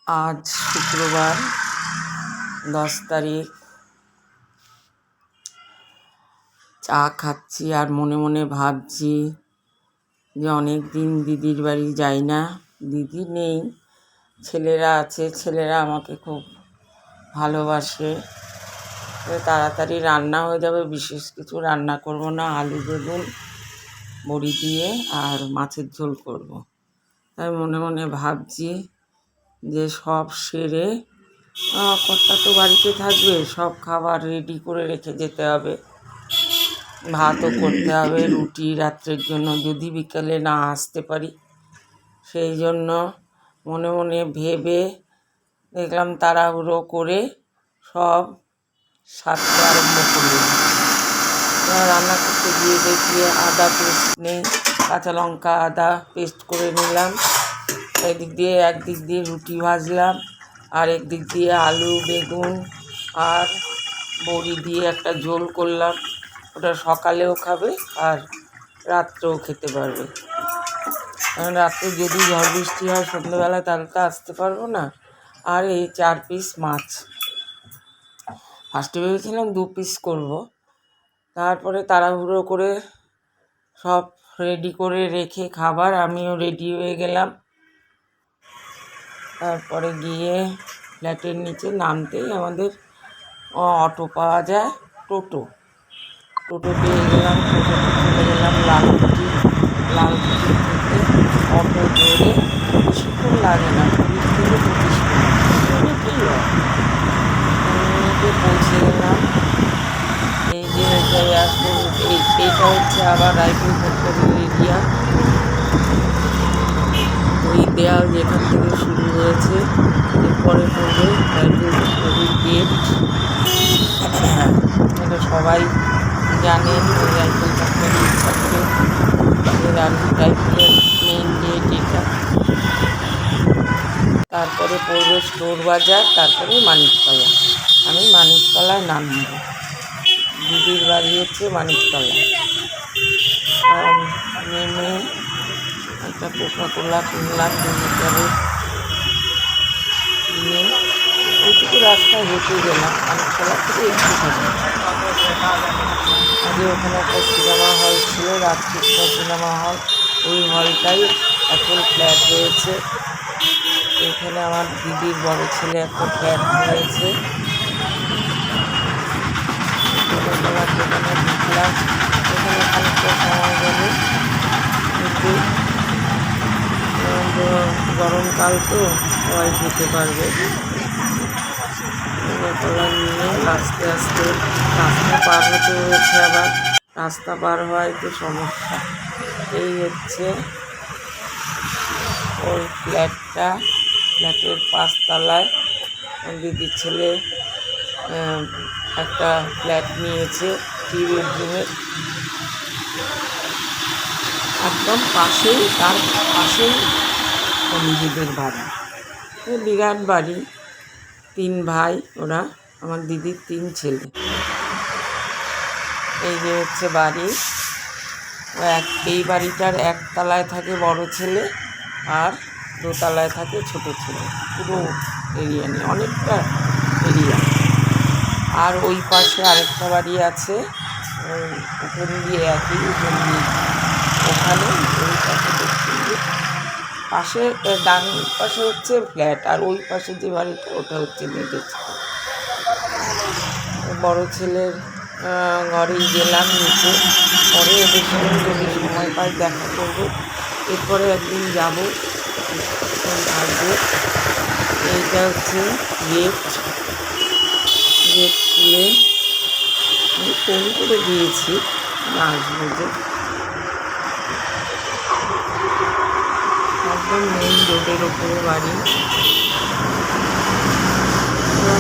আজ শুক্রবার 10 তারিখ। চা খাচ্ছি আর মনে মনে ভাবছি যে অনেক দিন দিদির বাড়ি যাই না। দিদি নেই, ছেলেরা আছে, ছেলেরা আমাকে খুব ভালোবাসে। তাড়াতাড়ি রান্না হয়ে যাবে, বিশেষ কিছু রান্না করব না, আলু বেগুন বড়ি দিয়ে আর মাছের ঝোল করব। তাই মনে মনে ভাবছি যে সব সেরে কর্তা তো বাড়িতে থাকবে, সব খাবার রেডি করে রেখে যেতে হবে, ভাতও করতে হবে, রুটি রাত্রের জন্য যদি বিকালে না আসতে পারি। সেই জন্য মনে মনে ভেবে দেখলাম তাড়াহুড়ো করে সব সারতে আরম্ভ করলাম। রান্না করতে গিয়ে দেখি আদা পেস্ট নেই, কাঁচা লঙ্কা আদা পেস্ট করে নিলাম। একদিক দিয়ে রুটি ভাজলাম, আর একদিক দিয়ে আলু বেগুন আর বড়ি দিয়ে একটা ঝোল করলাম। ওটা সকালেও খাবে আর রাত্রেও খেতে পারবে। কারণ রাত্রে যদি ঝড় বৃষ্টি হয় সন্ধ্যেবেলা, তাহলে তো আসতে পারবো না। আর এই 4 পিস মাছ, ফার্স্টে ভেবেছিলাম 2 পিস করব, তারপরে তাড়াহুড়ো করে সব রেডি করে রেখে খাবার আমিও রেডি হয়ে গেলাম। তারপরে গিয়ে ফ্ল্যাটের নিচে নামতেই আমাদের অটো পাওয়া যায়, টোটো পেয়ে গেলাম। টোটোতে চলে গেলাম লালকুঠি থেকে অটো ধরে, বেশিক্ষণ লাগে না, 20 থেকে 25 মিনিটেই হয়। মিনিটে পৌঁছে গেলাম। এই যে জায়গায় আসবো, এইটা হচ্ছে আবার রায়পুর ফ্যাক্টরি এরিয়া। ওই দেয়াল যেখান থেকে শুরু হয়েছে, এরপরে পড়বে রায়পুর ফ্যাক্টরির গেট। এটা সবাই জানেন, ওই রাইফেল ফ্যাক্টরির ছাত্র, রাইফেলের মেইন গেট এটা। তারপরে পড়বে স্টোর বাজার, তারপরে মানিকতলা। আমি মানিকতলায় নামব, দিদির বাড়ি হচ্ছে মানিকতলায়। নেমে একটা কোকা-কোলা কিনলাম 2 লিটারের, কিনে ওইটুকু রাস্তায় হেঁটে গেলাম মানিকতলা থেকে একটুখানি। আগে ওখানে একটা সিনেমা হল ছিল, রাজকৃষ্ণ সিনেমা হল, ওই হলটাই এখন ফ্ল্যাট হয়েছে। এখানে আমার দিদির বড় ছেলে একটা ফ্ল্যাট নিয়েছে। কোকা-কোলার দোকানে ঢুকলাম, এখানে খানিকটা সময় গেলে, কিন্তু গরমকাল তো সবাই খেতে পারবে। কোকা-কোলা নিয়ে আস্তে আস্তে রাস্তা পার হতে হয়েছে, আবার রাস্তা পার হওয়ায় তো সমস্যা। এই হচ্ছে ওর ফ্ল্যাটটা, ফ্ল্যাটের 5 তলায় দিদির ছেলে একটা ফ্ল্যাট নিয়েছে 3 বেডরুমের। একদম পাশেই, তার পাশেই নিজেদের বাড়ি, বিরাট বাড়ি। 3 ভাই ওরা, আমার দিদির 3 ছেলে। এই যে হচ্ছে বাড়ি। এই বাড়িটার 1 তলায় থাকে বড় ছেলে, আর 2 তলায় থাকে ছোট ছেলে। পুরো এরিয়া নিয়ে অনেকটা এরিয়া। আর ওই পাশে আরেকটা বাড়ি আছে, উঠোন দিয়ে একই উঠোন দিয়ে, ওখানে ওই পাশে দেখছি পাশে ডান পাশে হচ্ছে ফ্ল্যাট, আর ওই পাশে যে বাড়িটা ওটা হচ্ছে মেয়েদের ছেলে। বড় ছেলের ঘরেই গেলাম নিচে, পরে ওদের সঙ্গে যদি সময় পাই দেখা করবো। এরপরে একদিন যাবো, থাকবে। এইটা হচ্ছে গেট খুলে আমি ফোন করে দিয়েছি আসবো যে। একদম মেইন রোডের ওপরে বাড়ি।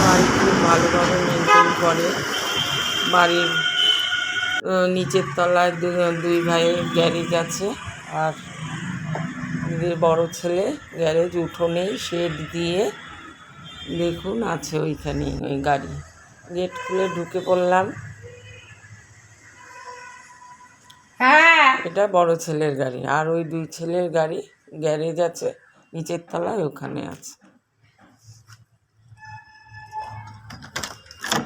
বাড়ি খুব ভালোভাবে মেনটেন করে। বাড়ির নিচের তলায় 2 ভাইয়ের গ্যারেজ আছে, আর দিদির বড় ছেলে গ্যারেজ উঠোনেই শেড দিয়ে দেখুন আছে ওইখানে ওই গাড়ি। গেট খুলে ঢুকে পড়লাম। এটা বড় ছেলের গাড়ি, আর ওই 2 ছেলের গাড়ি গ্যারেজ আছে নিচের তলায়, ওখানে আছে।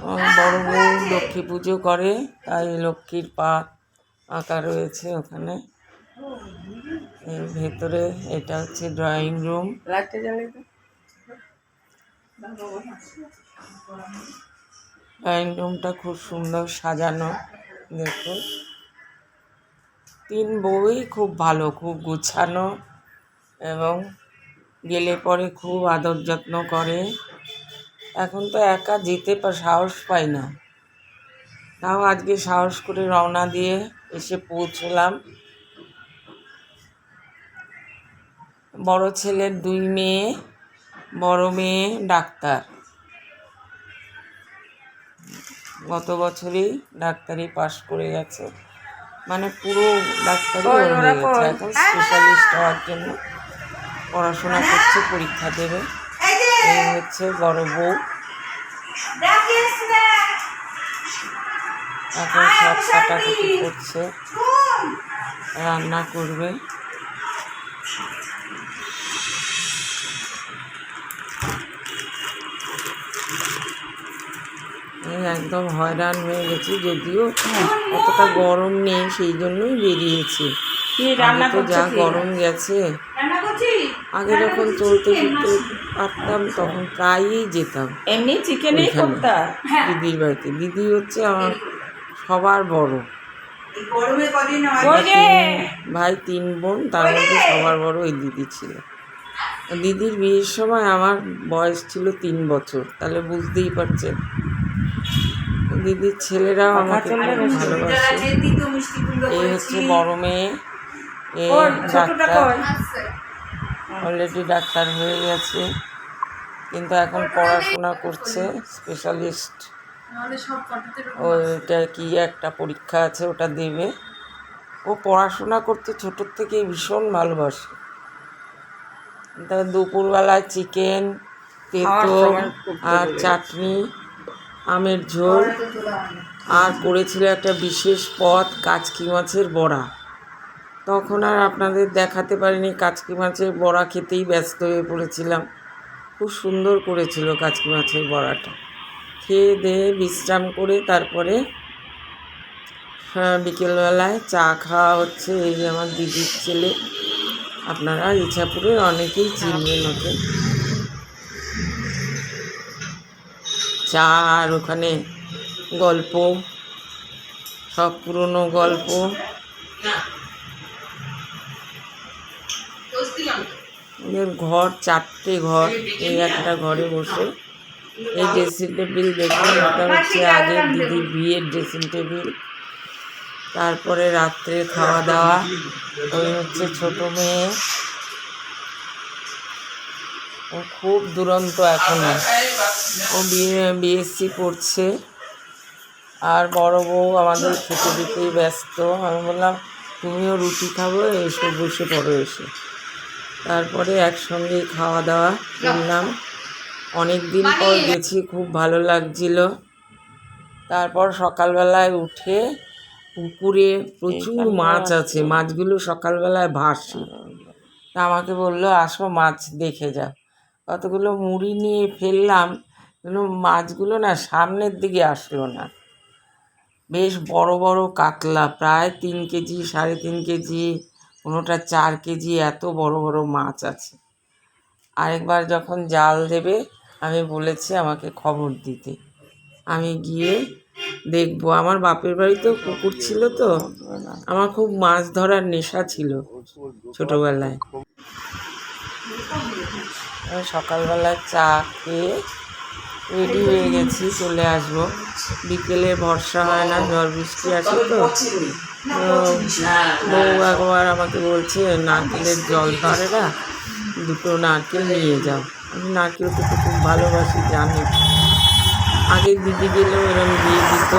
বড় বউ লক্ষ্মী পুজো করে, তাই লক্ষ্মীর পা আঁকা রয়েছে ওখানে। এর ভেতরে এটা হচ্ছে ড্রয়িং রুম। ড্রয়িং রুমটা খুব সুন্দর সাজানো, দেখুন। 3 বউই খুব ভালো, খুব গুছানো, এবং গেলে পরে খুব আদর যত্ন করে। এখন তো একা যেতে সাহস পাই না, তাও আজকে সাহস করে রওনা দিয়ে এসে পৌঁছলাম। বড় ছেলের 2 মেয়ে, বড় মেয়ে ডাক্তার, গত বছরই ডাক্তারি পাশ করে গেছে, মানে পুরো ডাক্তারি হয়ে গেছে। এখন স্পেশালিস্ট হওয়ার জন্য পড়াশোনা করছে, পরীক্ষা দেবে। এই হচ্ছে বড় বউ, এখন সব কাটাকুটি করছে, রান্না করবে। একদম হয়রান হয়ে গেছি, যদিও অতটা গরম নেই, সেই জন্যই বেরিয়েছি। আগে তো যা গরম গেছে, আগে যখন চলতে ফিরতে পারতাম তখন প্রায়ই যেতাম এমনি চিকেনই করতা দিদির বাড়িতে। দিদি হচ্ছে আমার সবার বড়, ভাই 3 বোন, তার মধ্যে সবার বড় ওই দিদি ছিল। দিদির বিয়ের সময় আমার বয়স ছিল 3 বছর, তাহলে বুঝতেই পারছেন। দিদির ছেলেরাও আমাকে খুব ভালোবাসে। এই হচ্ছে বড় মেয়ে, এই ডাক্তার, অলরেডি ডাক্তার হয়ে গেছে, কিন্তু এখন পড়াশোনা করছে স্পেশালিস্ট। ওইটা কি একটা পরীক্ষা আছে, ওটা দেবে। ও পড়াশোনা করতে ছোটোর থেকেই ভীষণ ভালোবাসে। তা দুপুরবেলায় চিকেন, তেতো আর চাটনি, আমের ঝোল, আর করেছিল একটা বিশেষ পদ কাচকি মাছের বড়া। তখন আর আপনাদের দেখাতে পারিনি, কাচকি মাছের বড়া খেতেই ব্যস্ত হয়ে পড়েছিলাম। খুব সুন্দর করেছিল কাচকি মাছের বড়াটা। খেয়ে দিয়ে বিশ্রাম করে তারপরে বিকেলবেলায় চা খাওয়া হচ্ছে। এই যে আমার দিদির ছেলে, আপনারা ইছাপুরে অনেকেই চিনবেন ওকে। চা আর ওখানে গল্প, সব পুরনো গল্প। ওদের ঘর 4টে ঘর, এই একটা ঘরে বসে। এই ড্রেসিং টেবিল দেখুন, এটা হচ্ছে আগের দিদির বিয়ের ড্রেসিং টেবিল। তারপরে রাত্রে খাওয়া দাওয়া। ওই হচ্ছে ছোট মেয়ে, ও খুব দুরন্ত এখনো, ও বিএসসি পড়ছে। আর বড় বউ আমাদের খেতে দিতেই ব্যস্ত। আমি বললাম তুমিও রুটি খাবো, এসে বসে পড়ো এসে। তারপরে একসঙ্গেই খাওয়া দাওয়া করলাম। অনেক দিন পর গেছি, খুব ভালো লাগছিল। তারপর সকালবেলায় উঠে পুকুরে প্রচুর মাছ আছে, মাছগুলো সকালবেলায় ভাসে। তা আমাকে বললো আসো মাছ দেখে যাও। কতগুলো মুড়ি নিয়ে ফেললাম, কিন্তু মাছগুলো না সামনের দিকে আসলো না। বেশ বড় বড় কাতলা, প্রায় 3 কেজি, 3.5 কেজি, কোনোটা 4 কেজি, এত বড় বড় মাছ আছে। আরেকবার যখন জাল দেবে আমি বলেছি আমাকে খবর দিতে, আমি গিয়ে দেখবো। আমার বাপের বাড়িতেও পুকুর ছিল, তো আমার খুব মাছ ধরার নেশা ছিল ছোটোবেলায়। সকালবেলায় চা খেয়ে রেডি হয়ে গেছি, চলে আসবো। বিকেলে ভরসা হয় না, ঝড় বৃষ্টি আসে তো। বউ একবার আমাকে বলছে নারকেলের জল ধরে না, 2টো নারকেল নিয়ে যাও। আমি নারকেল খেতে খুব ভালোবাসি, জানি। আগে দিদি গেলেও এরম দিয়ে দিত।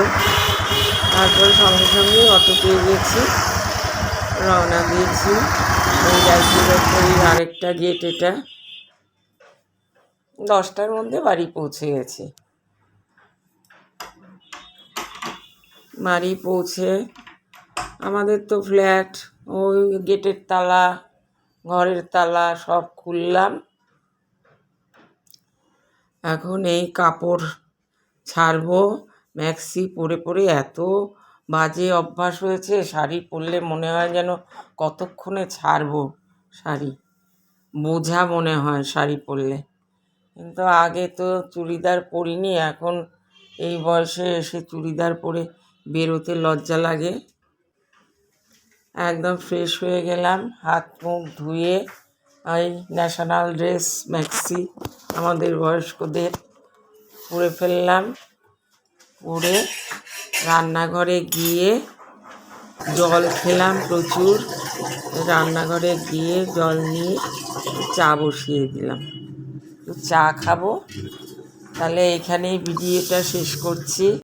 তারপরে সঙ্গে সঙ্গে অটো পেয়ে গেছি, রওনা দিয়েছি। ওই রাইপুরের আরেকটা গেট, এটা 10টার মধ্যে বাড়ি পৌঁছে গেছি। বাড়ি পৌঁছে আমাদের তো ফ্ল্যাট, ওই গেটের তালা, ঘরের তালা সব খুললাম। এখন এই কাপড় ছাড়বো। ম্যাক্সি পরে পরে এত বাজে অভ্যাস হয়েছে, শাড়ি পরলে মনে হয় যেন কতক্ষণে ছাড়বো শাড়ি, বোঝা মনে হয় শাড়ি পরলে। কিন্তু আগে তো চুড়িদার পরিনি, এখন এই বয়সে এসে চুড়িদার পরে বেরোতে লজ্জা লাগে। একদম ফ্রেশ হয়ে গেলাম, হাত মুখ ধুয়ে এই ন্যাশনাল ড্রেস ম্যাক্সি আমাদের বয়স্কদের পরে ফেললাম। পরে রান্নাঘরে গিয়ে জল খেলাম প্রচুর। রান্নাঘরে গিয়ে জল নিয়ে চা বসিয়ে দিলাম, চা খাবো। তাহলে এখানেই ভিডিওটা শেষ করছি।